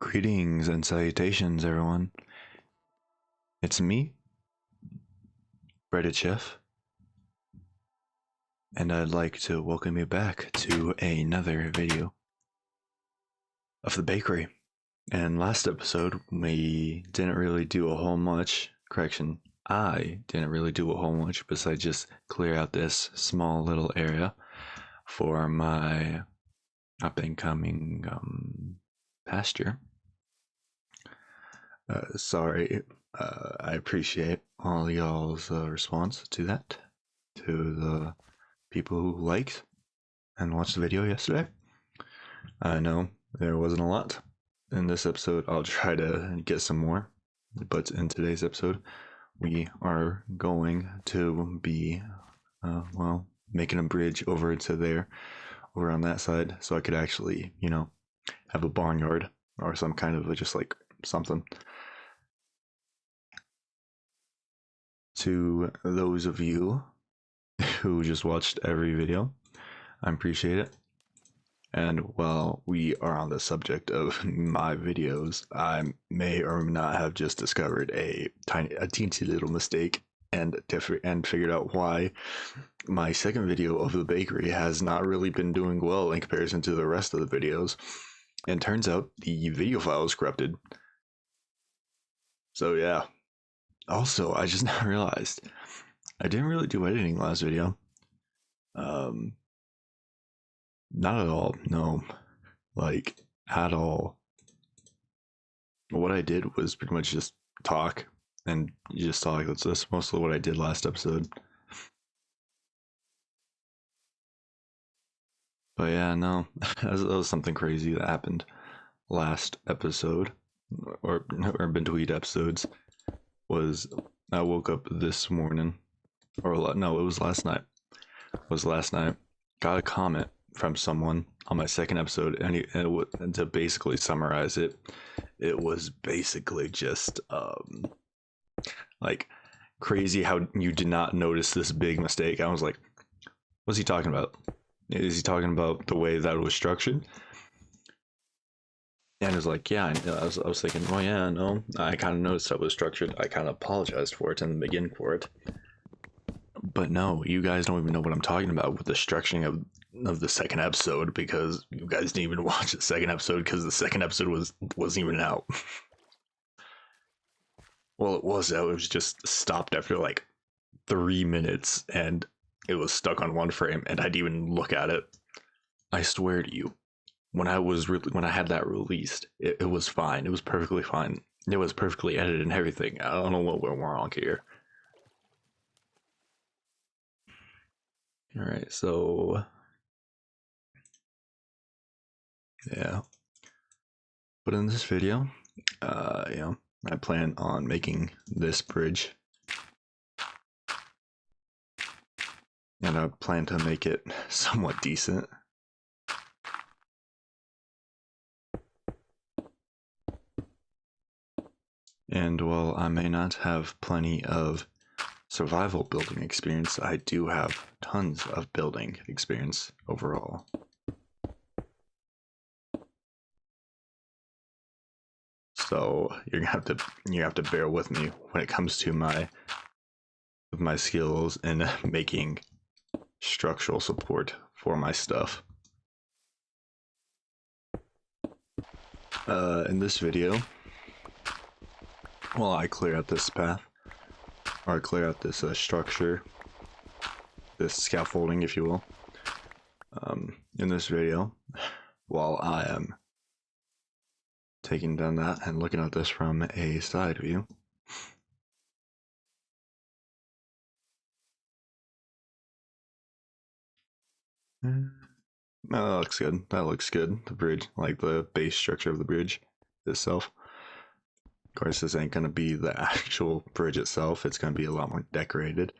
Greetings and salutations, everyone. It's me, Breaded Chef, and I'd like to welcome you back to another video of the bakery. And last episode, we didn't really do a whole much. Correction, I didn't really do a whole much besides just clear out this small little area for my up and coming pasture. Sorry, I appreciate all y'all's response to that, to the people who liked and watched the video yesterday. I know there wasn't a lot. In this episode, I'll try to get some more, but in today's episode, we are going to be, making a bridge over to there, over on that side, so I could actually, have a barnyard or some kind of just like something. To those of you who just watched every video, I appreciate it. And while we are on the subject of my videos, I may or may not have just discovered a teensy little mistake and figured out why my second video of the bakery has not really been doing well in comparison to the rest of the videos. And turns out the video file is corrupted. So yeah. Also, I just now realized I didn't really do editing last video. Not at all, no. Like, at all. What I did was pretty much just talk and just talk. That's mostly what I did last episode. But yeah, no, that was something crazy that happened last episode, or between episodes. Was I woke up this morning, or no, it was last night. Got a comment from someone on my second episode, and to basically summarize it, it was basically just like crazy how you did not notice this big mistake. I was like, what's he talking about? Is he talking about the way that it was structured? And it was like, yeah, I was thinking, well, yeah, no, I kind of noticed how it was structured. I kind of apologized for it in the beginning for it. But no, you guys don't even know what I'm talking about with the structuring of the second episode, because you guys didn't even watch the second episode because the second episode wasn't even out. Well, it was out. It was just stopped after like 3 minutes, and it was stuck on one frame, and I didn't even look at it. I swear to you. When I had that released, it was fine. It was perfectly fine. It was perfectly edited and everything. I don't know what went wrong here. All right, so yeah. But in this video, I plan on making this bridge, and I plan to make it somewhat decent. And while I may not have plenty of survival building experience, I do have tons of building experience overall. So you're gonna have to bear with me when it comes to my skills in making structural support for my stuff. In this video, while I clear out this path, or I clear out this structure, this scaffolding, if you will, in this video, while I am taking down that and looking at this from a side view, that looks good. That looks good. The bridge, like the base structure of the bridge itself. Of course, this ain't gonna be the actual bridge itself. It's gonna be a lot more decorated.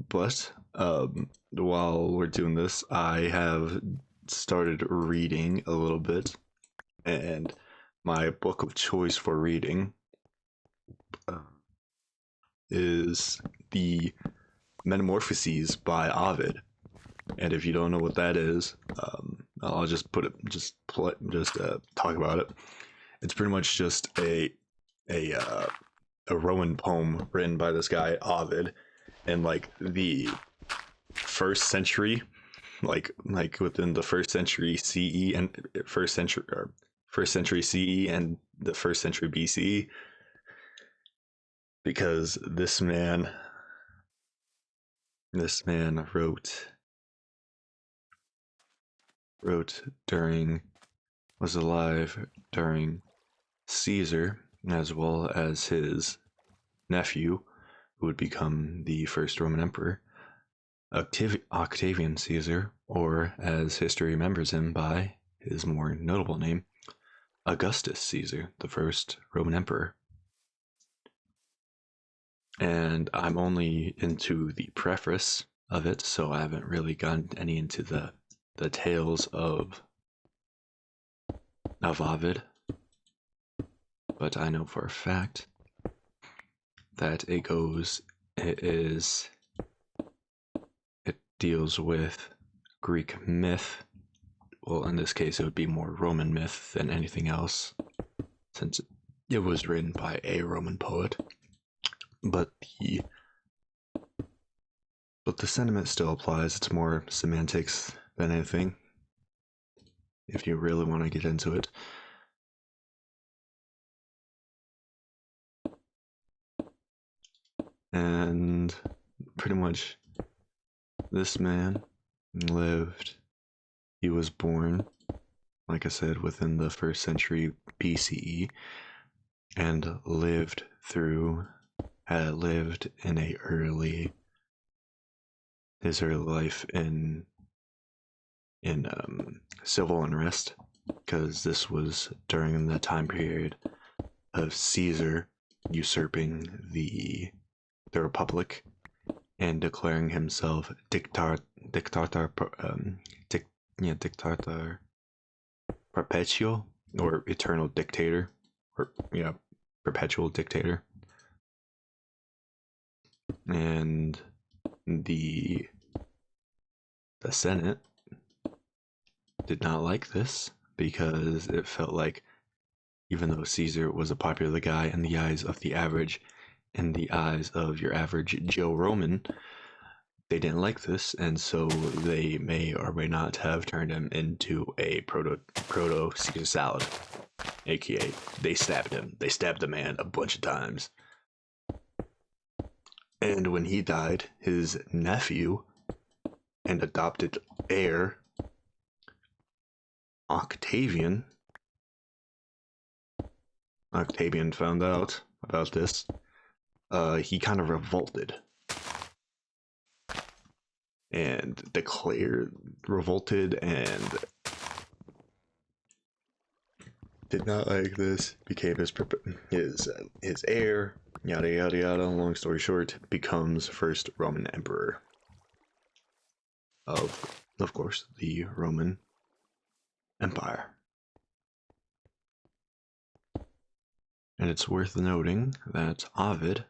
But while we're doing this, I have started reading a little bit, and my book of choice for reading is the Metamorphoses by Ovid. And if you don't know what that is, I'll just put it, talk about it. It's pretty much just a uh, a Roman poem written by this guy Ovid in like the first century, like within the first century CE and first century CE and the first century BCE, because this man wrote during was alive during Caesar, as well as his nephew, who would become the first Roman emperor, Octavian Caesar, or as history remembers him by his more notable name, Augustus Caesar, the first Roman emperor. And I'm only into the preface of it, so I haven't really gotten any into the tales of Ovid, but I know for a fact that it deals with Greek myth. Well, in this case, it would be more Roman myth than anything else, since it was written by a Roman poet. But the sentiment still applies. It's more semantics than anything, if you really want to get into it. And pretty much this man he was born, like I said, within the first century BCE, and lived in his early life in civil unrest, because this was during the time period of Caesar usurping the republic and declaring himself dictator perpetual, or eternal dictator, or perpetual dictator. And the Senate did not like this, because it felt like, even though Caesar was a popular guy in the eyes of your average Joe Roman, they didn't like this, and so they may or may not have turned him into a proto Caesar salad, aka they stabbed him. They stabbed the man a bunch of times. And when he died, his nephew and adopted heir, Octavian found out about this. He kind of revolted and did not like this, became his heir, yada yada yada. Long story short, becomes first Roman emperor of course, the Roman Empire. And it's worth noting that Ovid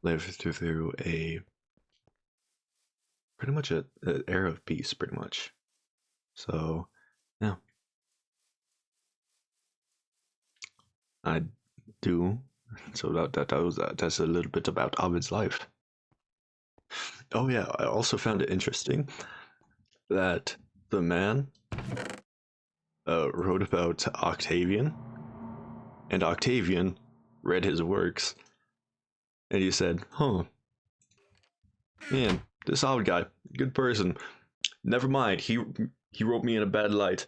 lived through pretty much an era of peace, pretty much. So, yeah. I do. So that's a little bit about Ovid's life. Oh yeah, I also found it interesting that the man wrote about Octavian, and Octavian read his works, and he said, "Huh, man, this Ovid guy, good person. Never mind, he wrote me in a bad light,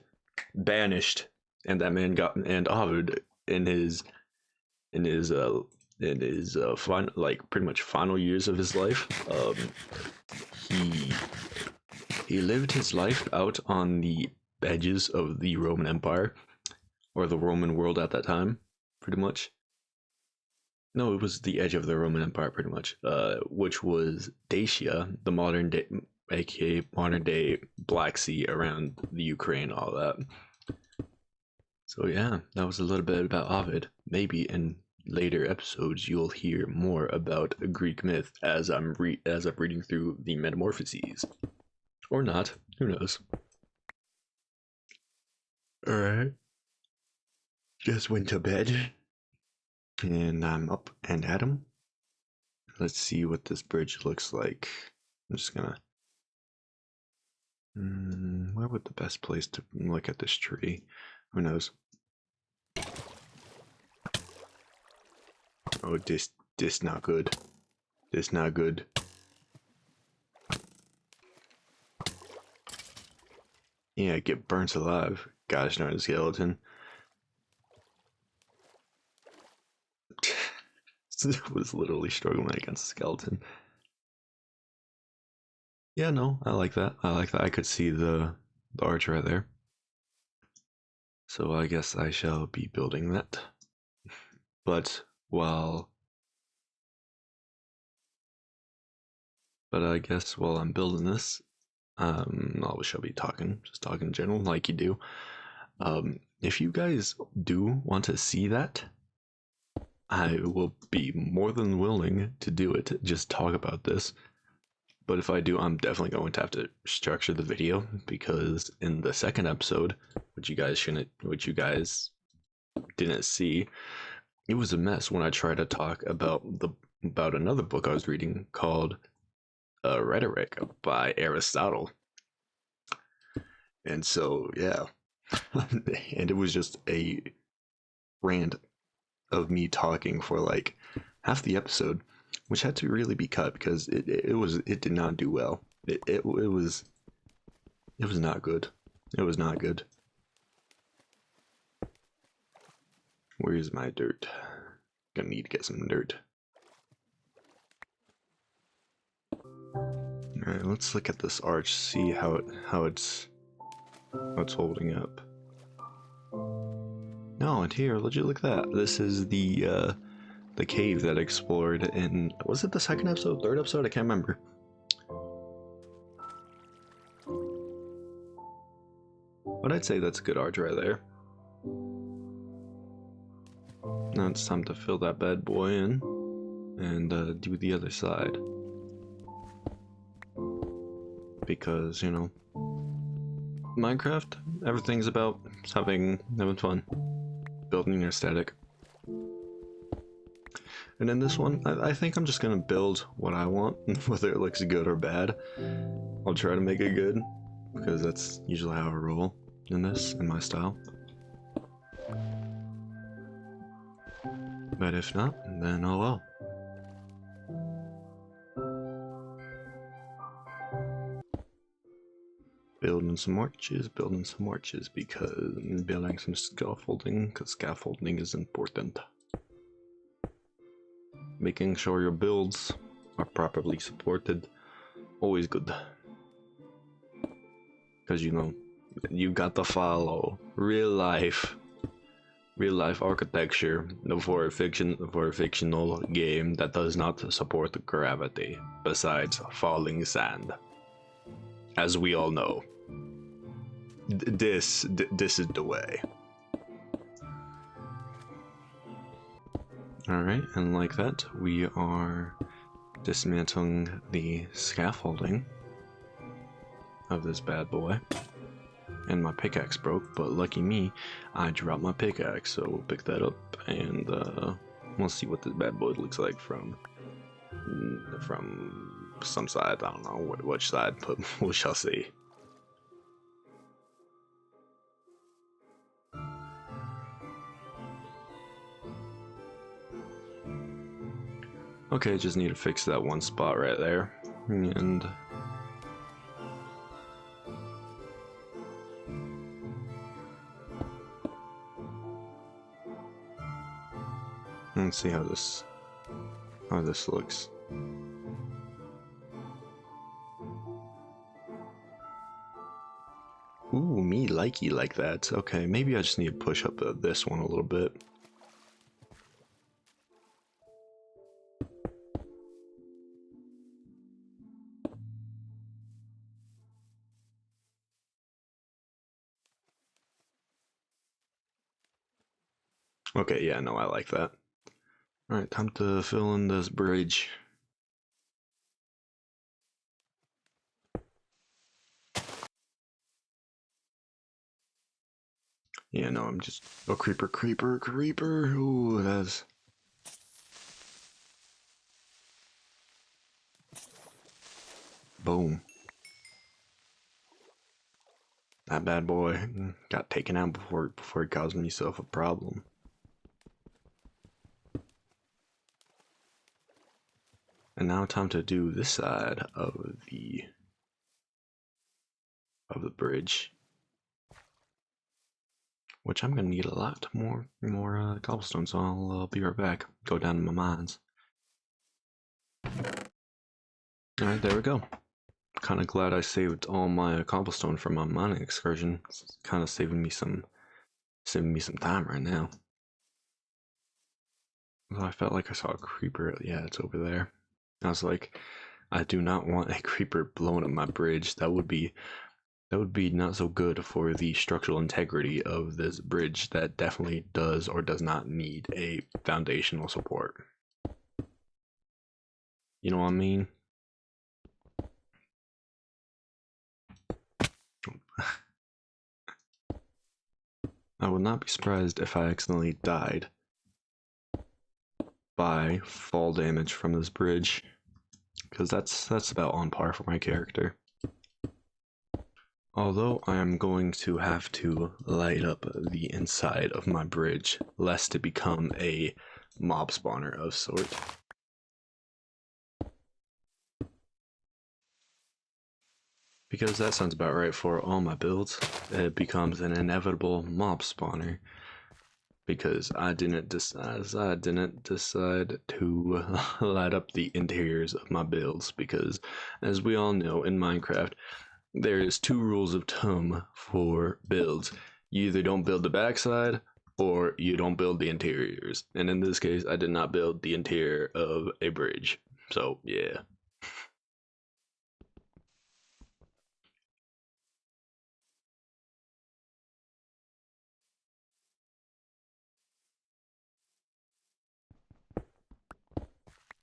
banished." And that man and Ovid in his final, like, pretty much final years of his life, he lived his life out on the edges of the Roman Empire, or the Roman world at that time, pretty much. No, it was the edge of the Roman Empire, pretty much, which was Dacia, the modern day, aka modern day Black Sea, around the Ukraine, all that. So yeah, that was a little bit about Ovid. Maybe in later episodes you'll hear more about Greek myth as I'm reading through the Metamorphoses, or not. Who knows? Alright. Just went to bed. And I'm up and at 'em. Let's see what this bridge looks like. I'm just gonna. Where would the best place to look at this tree? Who knows? Oh, this not good. This not good. Yeah, get burnt alive. Gosh darn skeleton. Was literally struggling against a skeleton. Yeah, no, I like that. I like that. I could see the arch right there. So I guess I shall be building that. But while I guess while I'm building this, I shall be just talking in general like you do. If you guys do want to see that, I will be more than willing to do it. Just talk about this. But if I do, I'm definitely going to have to structure the video because in the second episode, which you guys didn't see, it was a mess when I tried to talk about another book I was reading called Rhetoric by Aristotle. And so yeah, and it was just a rant of me talking for like half the episode, which had to really be cut because it did not do well. It was not good. It was not good. Where's my dirt? Gonna need to get some dirt. All right, let's look at this arch. See how it's holding up. No, and here, look at that. This is the cave that I explored in, was it the second episode, third episode? I can't remember. But I'd say that's a good arch right there. Now it's time to fill that bad boy in and do the other side. Because, you know, Minecraft, everything's about having fun, building your aesthetic. And in this one, I think I'm just gonna build what I want, whether it looks good or bad. I'll try to make it good, because that's usually how I roll in my style. But if not, then oh well. Building some arches, because building some scaffolding, because scaffolding is important. Making sure your builds are properly supported, always good. Because you know, you got to follow real life architecture for a fictional game that does not support gravity, besides falling sand. As we all know. This is the way. Alright, and like that, we are dismantling the scaffolding of this bad boy. And my pickaxe broke, but lucky me, I dropped my pickaxe, so we'll pick that up and we'll see what this bad boy looks like from some side. I don't know which side, but we shall see. Okay, just need to fix that one spot right there, and let's see how this looks. Ooh, me likey like that. Okay, maybe I just need to push up this one a little bit. Okay, yeah, no, I like that. Alright, time to fill in this bridge. Yeah, no, I'm just... Oh, creeper, creeper, creeper! Ooh, that's... Boom. That bad boy got taken out before he caused himself a problem. And now time to do this side of the bridge, which I'm gonna need a lot more cobblestone. So I'll be right back. Go down to my mines. All right, there we go. Kind of glad I saved all my cobblestone from my mining excursion. It's kind of saving me some time right now. I felt like I saw a creeper. Yeah, it's over there. I was like, I do not want a creeper blowing up my bridge. That would be not so good for the structural integrity of this bridge that definitely does or does not need a foundational support. You know what I mean? I would not be surprised if I accidentally died by fall damage from this bridge, because that's about on par for my character. Although I am going to have to light up the inside of my bridge, lest it become a mob spawner of sort. Because that sounds about right for all my builds. It becomes an inevitable mob spawner. Because I didn't decide to light up the interiors of my builds. Because, as we all know in Minecraft, there is 2 rules of thumb for builds. You either don't build the backside, or you don't build the interiors. And in this case, I did not build the interior of a bridge. So, yeah.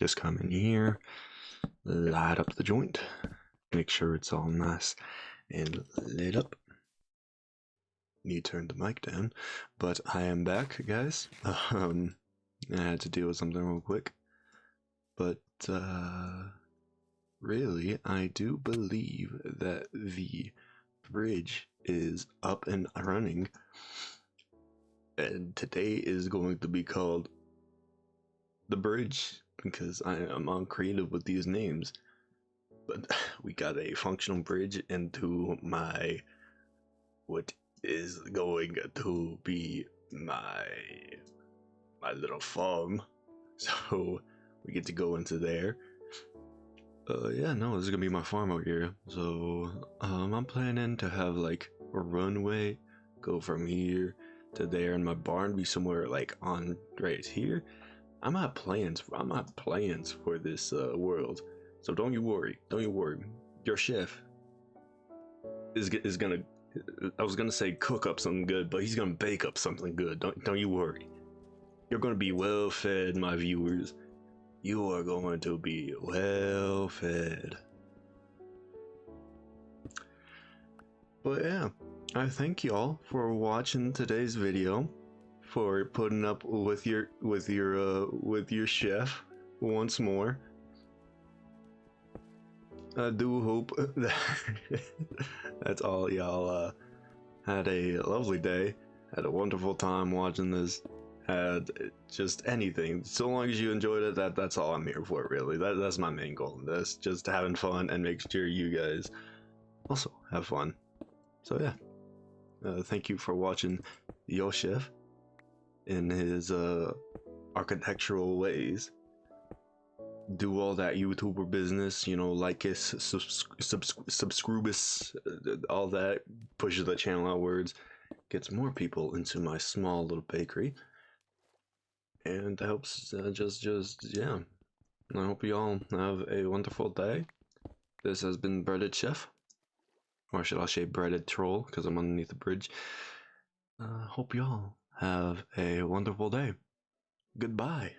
Just come in here, light up the joint, make sure it's all nice and lit up. You turned the mic down, but I am back, guys. I had to deal with something real quick, but really, I do believe that the bridge is up and running, and today is going to be called the bridge, because I am on creative with these names. But we got a functional bridge into what is going to be my little farm. So we get to go into there. Yeah, no, this is gonna be my farm out here. So I'm planning to have like a runway go from here to there, and my barn be somewhere like on right here. I'm at plans for this world. So don't you worry. Your chef is gonna, I was gonna say cook up something good, but he's gonna bake up something good. Don't you worry. You're gonna be well fed, my viewers. You are going to be well fed. But yeah, I thank y'all for watching today's video, for putting up with your chef once more. I do hope that that's all y'all had a lovely day, had a wonderful time watching this, had just anything. So long as you enjoyed it, that's all I'm here for, really. That's my main goal in this, just having fun and make sure you guys also have fun. So yeah, thank you for watching Yo Chef in his architectural ways. Do all that YouTuber business, you know, like us, subscribe us, all that, pushes the channel outwards, gets more people into my small little bakery, and helps yeah. I hope you all have a wonderful day. This has been Breaded Chef, or should I say Breaded Troll, because I'm underneath the bridge. Hope you all have a wonderful day. Goodbye.